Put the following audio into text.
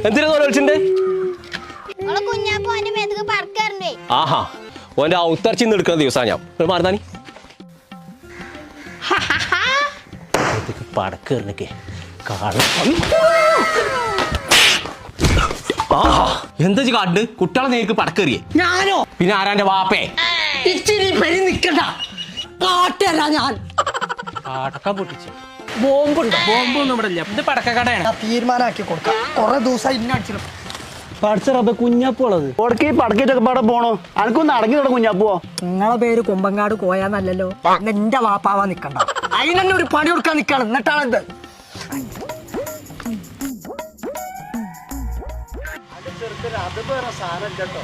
എന്തിനാ വിളിച്ചിട്ടുണ്ട്? ആഹാ ഓന്റെ ഔത്തർച്ചിന്ന് എടുക്കുന്ന ദിവസാ ഞാൻ മാറുന്നാനി പടക്കേറിനൊക്കെ എന്താ കാട്ട് കുട്ടികളെ നേർക്ക് പടക്കേറിയേ? ഞാനോ? പിന്നെ ആരാന്റെ വാപ്പേ? ഇച്ചിരി പെരി നിക്കണ്ട, കാട്ടല്ല ഞാൻ. പടക്കം പൊട്ടിച്ചു. ബോംബുണ്ടോ? ബോംബൊന്നും ഇവിടെ ഇല്ല. ഇത് പടക്കക്കടയാണ്. തീരുമാനമാക്കി കൊടുക്കാം. കുറെ ദിവസം ഇന്നടിച്ചിട്ട് പഠിച്ചറബ കുഞ്ഞാപ്പുള്ളത് പടക്കേറ്റൊക്കെ പാടെ പോണോ? അനക്കൊന്ന് അടങ്ങി തുടങ്ങും കുഞ്ഞാപ്പോ. നിങ്ങളെ പേര് കുമ്പങ്ങാട് കോയാന്നല്ലല്ലോ. എന്റെ വാപ്പാവാ നിക്കണ്ട, അതിനെന്നെ ഒരു പണി കൊടുക്കാൻ നിക്കണം. എന്നിട്ടാണെന്ത് അത് വേറെ സാധനം കേട്ടോ.